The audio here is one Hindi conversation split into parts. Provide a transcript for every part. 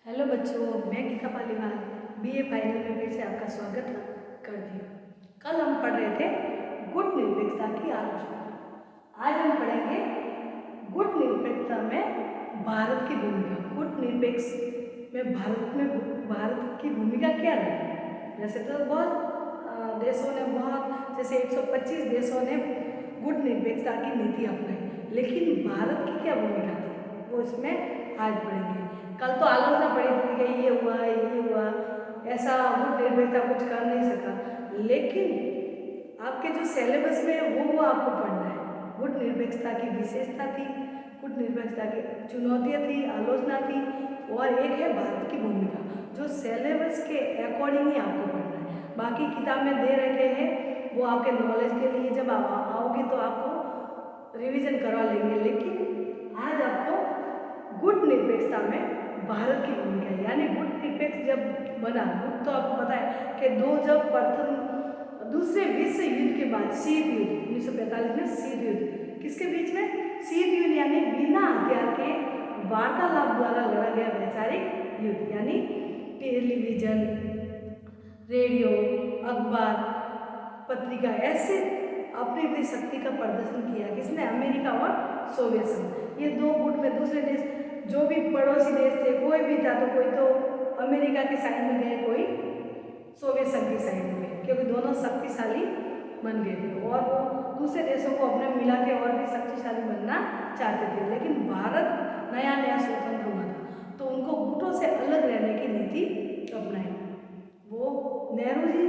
हेलो बच्चों, मैं गीता पालीवाल बीए फाइनल में फिर से आपका स्वागत करती हूँ। कल हम पढ़ रहे थे गुट निरपेक्षता की आलोचना। आज हम पढ़ेंगे गुट निरपेक्षता में भारत की भूमिका। गुट निरपेक्ष में भारत की भूमिका क्या रही? वैसे तो बहुत देशों ने जैसे 125 देशों ने गुट निरपेक्षता की नीति अपनाई, लेकिन भारत की क्या भूमिका थी वो इसमें आज पढ़ेंगे। कल तो आलोचना पड़ी थी कि ये हुआ, ऐसा गुट निरपेक्षता कुछ कर नहीं सका, लेकिन आपके जो सिलेबस में है वो आपको पढ़ना है। गुट निरपेक्षता की विशेषता थी, गुट निरपेक्षता की चुनौतियाँ थी, आलोचना थी, और एक है भारत की भूमिका, जो सिलेबस के अकॉर्डिंग ही आपको पढ़ना है। बाकी किताब में दे रखे हैं वो आपके नॉलेज के लिए, जब आप आओगे तो आपको रिवीजन करवा लेंगे, लेकिन आज आपको गुट निरपेक्षता में भारत की भूमिका है। यानी गुट निरपेक्ष जब बना, गुट तो आपको पता है कि दूसरे विश्व युद्ध के बाद शीत युद्ध 1945 में शीत युद्ध किसके बीच में? शीत युद्ध यानी बिना हथियार के वार्तालाप द्वारा लड़ा गया वैचारिक युद्ध। यानी टेलीविजन, रेडियो, अखबार, पत्रिका ऐसे अपनी अपनी शक्ति का प्रदर्शन किया। किसने? अमेरिका और सोवियत संघ। ये दो गुट में दूसरे देश, जो भी पड़ोसी देश थे, कोई भी था, तो कोई तो अमेरिका के साइड में गए, कोई सोवियत संघ की साइड में गए, क्योंकि दोनों शक्तिशाली बन गए थे और वो दूसरे देशों को अपने मिला के और भी शक्तिशाली बनना चाहते थे। लेकिन भारत नया नया स्वतंत्र हुआ था, तो उनको गुटों से अलग रहने की नीति अपनाई। वो नेहरू जी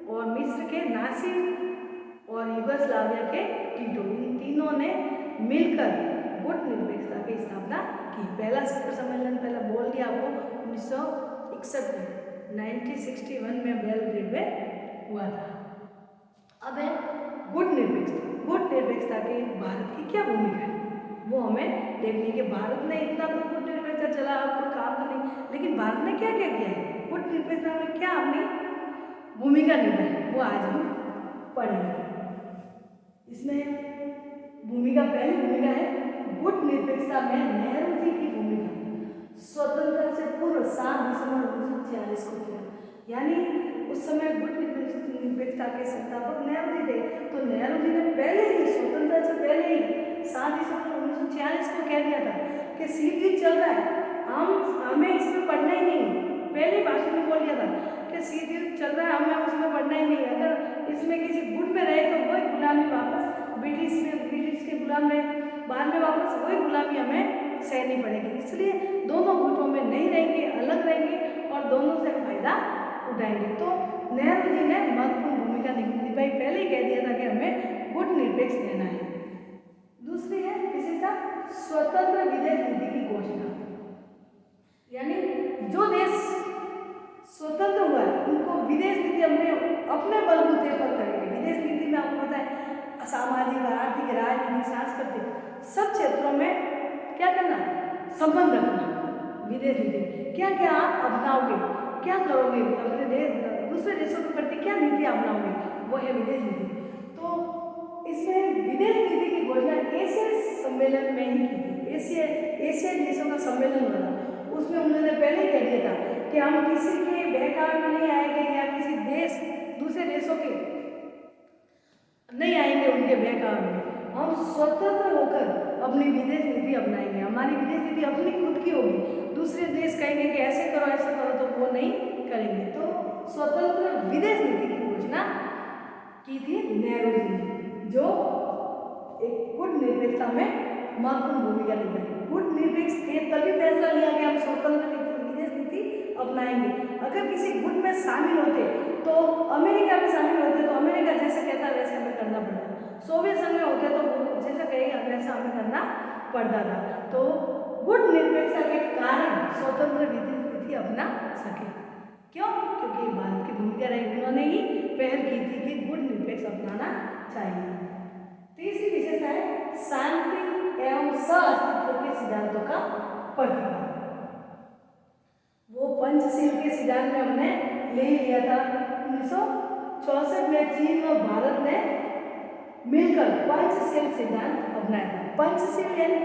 और मिस्र के नासिर और युगोस्लाविया के टीटो, इन तीनों ने मिलकर गुट निरपेक्षता की स्थापना की। पहला शिखर सम्मेलन पहला बोल दिया आपको 1961 में, 1961 में बेलग्रेड में हुआ था। अब है गुट निरपेक्षता। गुट निरपेक्षता की भारत की क्या भूमिका है वो हमें देखने के। भारत ने इतना तो गुट निरपेक्षता चला, आपको काम तो नहीं, लेकिन भारत ने क्या क्या किया है गुट निरपेक्षता में, क्या अपनी भूमिका निभाई, वो आज हम पढ़ेंगे। इसमें पहली भूमिका है गुट निरपेक्षता में नेहरू जी की भूमिका। स्वतंत्रता से पूर्व 7 दिसंबर 1946 को किया। यानी उस समय गुट निरपेक्षता के संस्थापक नेहरू जी थे, तो नेहरू जी ने पहले ही, स्वतंत्रता से पहले ही 7 दिसंबर 1946 को कह दिया था कि शीत युद्ध चल रहा है, हमें इसमें पढ़ना ही नहीं। पहले भाषण में बोल दिया था कि शीत युद्ध चल रहा है, हमें उसमें पढ़ना ही नहीं। अगर इसमें किसी गुट में रहे तो वही गुलामी वापस ब्रिटिश के गुलाम रहे, बाद में वापस वही गुलामी हमें सहनी पड़ेगी। इसलिए दोनों गुटों में नहीं रहेंगे, अलग रहेंगे और दोनों से फायदा उठाएंगे। तो नेहरू जी ने महत्वपूर्ण भूमिका निभाई, पहले ही कह दिया था कि हमें गुट निरपेक्ष रहना है। दूसरी है विशेषता, स्वतंत्र विदेश नीति की घोषणा। यानी जो देश स्वतंत्र हुआ है उनको विदेश नीति अपने बलबूते पर करेंगे। विदेश नीति में आपको पता है सामाजिक, आर्थिक, राजनीतिक, सांस्कृतिक सब क्षेत्रों में क्या करना, संबंध रखना। विदेश नीति क्या क्या आप अपनाओगे, क्या करोगे, अपने देश दूसरे देशों के प्रति क्या नीति अपनाओगे, वो है विदेश नीति। तो इसमें विदेश नीति की घोषणा एशिया सम्मेलन में ही की थी। एशियाई देशों का सम्मेलन हुआ था, उसमें उन्होंने पहले कह दिया था कि हम किसी के बहकावे में नहीं आएंगे, या किसी दूसरे देशों के नहीं आएंगे उनके बहकावे में। हम स्वतंत्र होकर अपनी विदेश नीति अपनाएंगे। हमारी विदेश नीति अपनी खुद की होगी। दूसरे देश कहेंगे कि ऐसे करो तो वो नहीं करेंगे। तो स्वतंत्र विदेश नीति की घोषणा की थी नेहरू जी ने, जो एक गुट निरपेक्षता में महत्वपूर्ण भूमिका निभाई। गुट निरपेक्ष थे तभी फैसला लिया कि हम स्वतंत्र विदेश नीति अपनाएंगे। अगर किसी गुट में शामिल होते, तो अमेरिका में शामिल होते तो अमेरिका जैसे कहता वैसे हमें करना पड़ता, सोवियत संघ में होते तो वो जैसा कहेगा वैसा हमें करना पड़ता था। तो गुट निरपेक्षता के कारण स्वतंत्र विदेश नीति अपना सके। क्यों? क्योंकि भारत की भूमिका रही, उन्होंने ही पहल की थी कि गुट निरपेक्ष अपनाना चाहिए। तीसरी विशेषता है शांति एवं सह-अस्तित्व के सिद्धांतों का प्रतिपादन। वो पंचशील के सिद्धांत में हमने ले लिया था 1964 में। चीन और भारत ने मिलकर पंचशील सिद्धांत अपनाया था। पंचशील यानी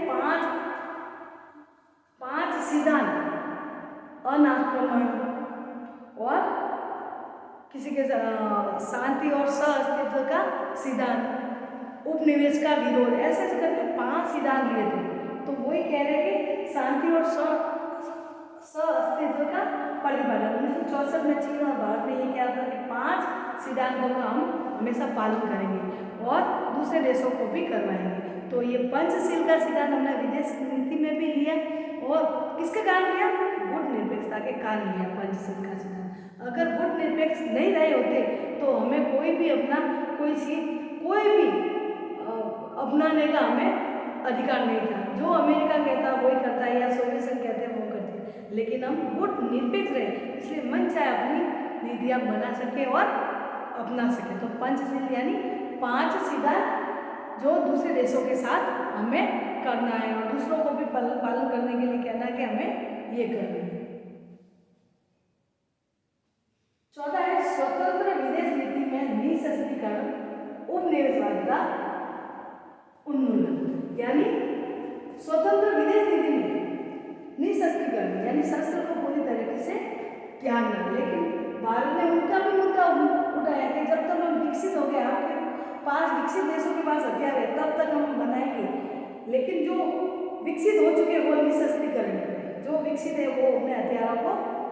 पांच सिद्धांत अनाक्रमण और किसी के शांति और सह-अस्तित्व का सिद्धांत, उपनिवेश का विरोध, ऐसे ऐसे करके 5 सिद्धांत लिए थे। तो वही कह रहे हैं कि शांति और सह-अस्तित्व का प्रतिपादन 1964 में चीन और भारत ने ये क्या था कि 5 सिद्धांतों का हम हमेशा पालन करेंगे और दूसरे देशों को भी करवाएंगे। तो ये पंचशील का सिद्धांत हमने विदेश नीति में भी लिया और किसके कारण लिया? गुट निरपेक्षता के कारण लिया पंचशील का सिद्धांत। अगर गुट निरपेक्ष नहीं रहे होते तो हमें कोई भी अपना कोई अपनाने का हमें अधिकार नहीं था। जो अमेरिका कहता वही करता है या सोवियत संघ कहते हैं वो करते हैं, लेकिन हम गुट निरपेक्ष रहे इसलिए मन चाहे अपनी नीतियाँ बना सके और अपना सके। तो पंचशील यानी 5 सिद्धांत जो दूसरे देशों के साथ हमें करना है और दूसरों को भी पालन करने के लिए कहना है कि हमें ये करना है। चौथा है स्वतंत्र विदेश नीति में निःशस्त्रीकरण उपनिवेशवाद का उन्मूलन। यानी स्वतंत्र विदेश नीति में निःशस्त्रीकरण यानी शस्त्र को पूरी तरीके से त्यागना, लेकिन भारत ने उनका भी मुद्दा उठाया कि जब तक हम विकसित हो गए, आपके पास विकसित देशों के पास हथियार है तब तक हम बनाएंगे, लेकिन जो विकसित हो चुके हैं वो निःशस्त्रीकरण करें, जो विकसित है वो अपने हथियारों को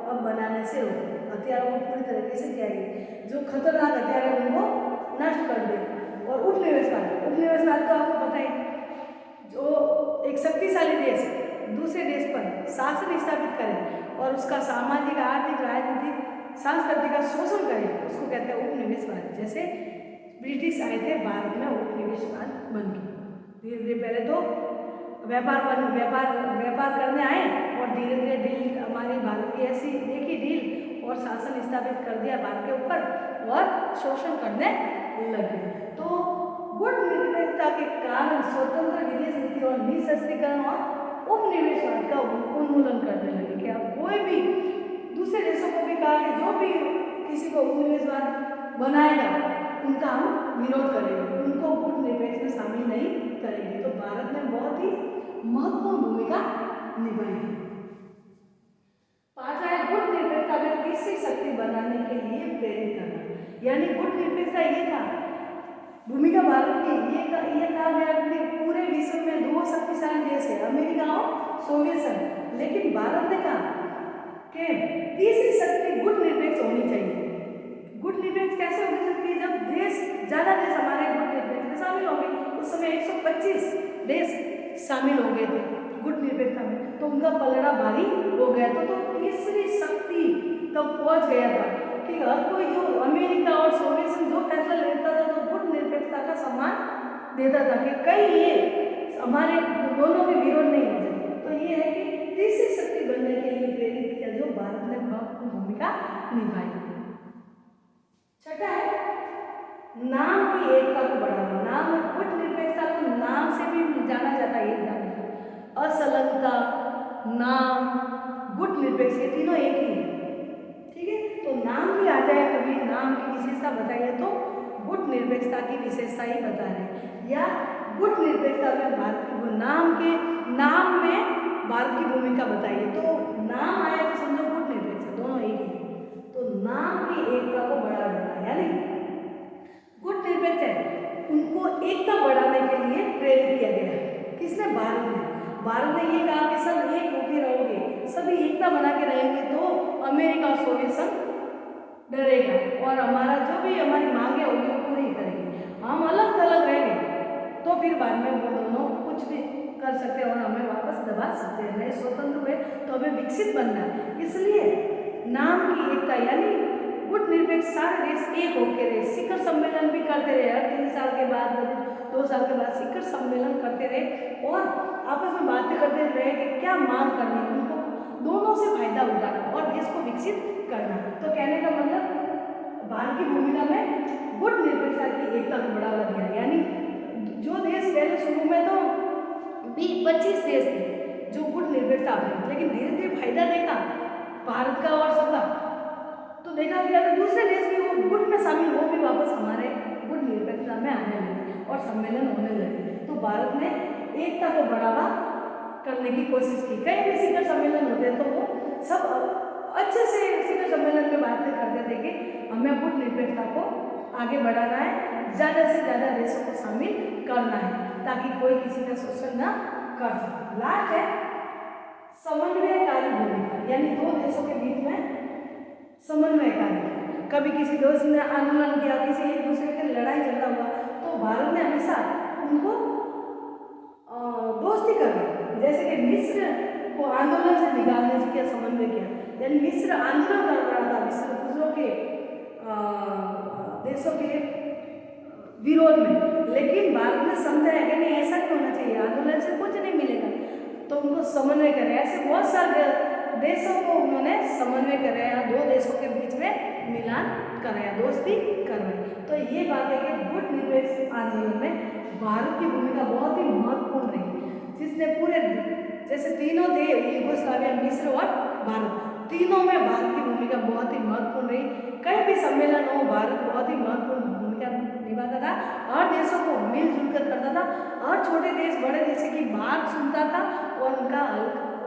अब बनाने से रोके, हथियारों को पूरी तरीके से त्यागे, जो खतरनाक हथियार है उनको नष्ट कर दे। और उपनिवेशवाद तो आपको पता है, जो एक शक्तिशाली देश दूसरे देश पर शासन स्थापित करे और उसका सामाजिक, आर्थिक, राजनीतिक, सांस्कृतिक का शोषण करे, उसको कहते हैं उपनिवेशवाद। जैसे ब्रिटिश आए थे भारत में उपनिवेशवाद बन के, धीरे धीरे पहले तो व्यापार करने आए और धीरे धीरे डील हमारी भारत की ऐसी देखी डील और शासन स्थापित कर दिया भारत के ऊपर और शोषण करने लगे। तो गुट निरपेक्षता के कारण स्वतंत्र विदेश नीति और निःशस्त्रीकरण और उपनिवेशवाद का उन्मूलन करने लगे कि अब कोई भी दूसरे देशों को भी कहा कि जो भी किसी को उपनिवेशवाद बनाएगा उनका हम विरोध करेंगे, उनको गुट निरपेक्ष में शामिल नहीं करेंगे। तो भारत ने बहुत ही महत्वपूर्ण भूमिका निभाई है। पांचवा है गुट निरपेक्षता में तीसरी शक्ति बनाने के लिए प्रेरित करना। यानी गुट निरपेक्षता ये था भूमिका भारत की, ये कहा गया कि पूरे विश्व में 2 शक्तिशाली देश है, अमेरिका और सोवियत संघ, लेकिन भारत ने कहा कि तीसरी शक्ति गुट निरपेक्ष होनी चाहिए। गुट निरपेक्ष कैसे हो सकती है? जब ज्यादा देश हमारे गुट निरपेक्ष में शामिल होंगे, उस समय 125 देश शामिल हो गए थे गुट निरपेक्षता में, तो उनका पलड़ा भारी हो गया था। तो तीसरी शक्ति तब पहुंच गया था कि हर कोई, जो अमेरिका और सोवियत संघ जो फैसला लेता था तो गुट निरपेक्षता का सम्मान देता था कि कहीं ये हमारे दोनों के विरोध नहीं हो जाए। तो ये है कि तीसरी शक्ति बनने के लिए प्रेरित किया, जो भारत ने महत्वपूर्ण भूमिका निभाई। छठा है नाम की एकता को बढ़ावा। नाम गुट निरपेक्षता को नाम से भी जाना जाता है, एक जाना जाता, असलंता, नाम, गुट निरपेक्ष, ये तीनों एक ही है। ठीक है, तो नाम भी आ जाए, कभी नाम की विशेषता बताइए तो गुट निरपेक्षता की विशेषता ही बता रहे, या गुट निरपेक्षता में भारत की नाम में भारत की भूमिका बताइए, तो नाम आया तो समझो गुट निरपेक्षता, दोनों एक ही है। तो नाम की एकता को बढ़ा देना, यानी गुट निरपेक्ष है उनको एकता बढ़ाने के लिए प्रेरित किया गया है। किसने? भारत ने ये कहा कि सब एक होके रहोगे, सभी एकता बना के रहेंगे तो अमेरिका और सोवियत संघ डरेगा और हमारा जो भी हमारी मांगे होगी वो पूरी करेंगे। हम अलग थलग रहेंगे तो फिर बाद में वो दोनों कुछ भी कर सकते हैं और हमें वापस दबा सकते हैं। नहीं स्वतंत्र हुए तो हमें विकसित बनना है, इसलिए नाम की एकता यानी गुट निरपेक्ष सारे देश एक होके रहे, शिखर सम्मेलन भी करते रहे, हर 3 साल के बाद 2 साल के बाद शिखर सम्मेलन करते रहे और आपस में बातें करते रहे कि क्या मांग करनी है, उनको दोनों से फायदा उठाना और देश को विकसित करना। तो कहने का मतलब भारत की भूमिका में गुट निरपेक्षता की एकता को बढ़ावा दिया, यानी जो देश पहले शुरू में तो 25 देश थे जो गुट निरपेक्षता अपने, लेकिन धीरे धीरे फायदा देखा भारत का और सबका, तो देखा गया कि दूसरे देश भी वो गुट में शामिल हो भी वापस हमारे गुट निरपेक्षता में आने लगे और सम्मेलन होने लगे। तो भारत ने एकता को बढ़ावा कर करने की कोशिश की। कहीं भी शिखर सम्मेलन होते तो वो सब अच्छे से शिखर सम्मेलन में बातें करते थे कि हमें गुटनिरपेक्षता को आगे बढ़ाना है, ज़्यादा से ज़्यादा देशों को शामिल करना है ताकि कोई किसी का शोषण ना कर सके। लास्ट है समन्वयकारी भूमिका, यानी दो देशों के बीच में समन्वयकारी। कभी किसी देश ने आंदोलन किया, किसी एक दूसरे के लड़ाई झगड़ा हुआ तो भारत ने हमेशा उनको दोस्ती करवाई। जैसे कि मिस्र को आंदोलन से निकालने से क्या समन्वय किया, यानी मिस्र आंदोलन कर रहा था मिस्र दूसरों के देशों के विरोध में, लेकिन भारत ने समझाया कि नहीं ऐसा नहीं होना चाहिए, आंदोलन से कुछ नहीं मिलेगा, तो उनको समन्वय करें। ऐसे बहुत सारे देशों को उन्होंने समन्वय कराया, दो देशों के बीच में मिलान कराया, दोस्ती करवाई। तो ये बात है कि गुटनिरपेक्ष आंदोलन में भारत की भूमिका बहुत ही महत्वपूर्ण रही, जिसने पूरे जैसे तीनों थे यूगोस्लाविया, मिस्र और भारत, तीनों में भारत की भूमिका बहुत ही महत्वपूर्ण रही। कहीं भी सम्मेलन हो भारत बहुत ही महत्वपूर्ण भूमिका निभाता था और देशों को मिलजुल कर करता था और छोटे देश बड़े देश की बात सुनता था और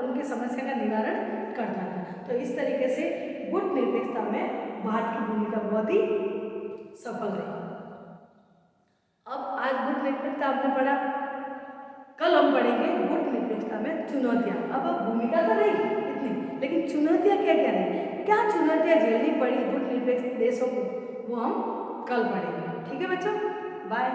उनकी समस्या का निवारण करता था। तो इस तरीके से गुटनिरपेक्षता में भारत की भूमिका बहुत ही सफल रही। अब आज गुटनिरपेक्षता आपने पढ़ा, कल हम पढ़ेंगे गुटनिरपेक्षता में चुनौतियाँ। अब भूमिका तो रही इतनी, लेकिन चुनौतियाँ क्या क्या रही, क्या चुनौतियाँ झेलनी पड़ी गुटनिरपेक्ष देशों को, वो हम कल पढ़ेंगे। ठीक है बच्चों, बाय।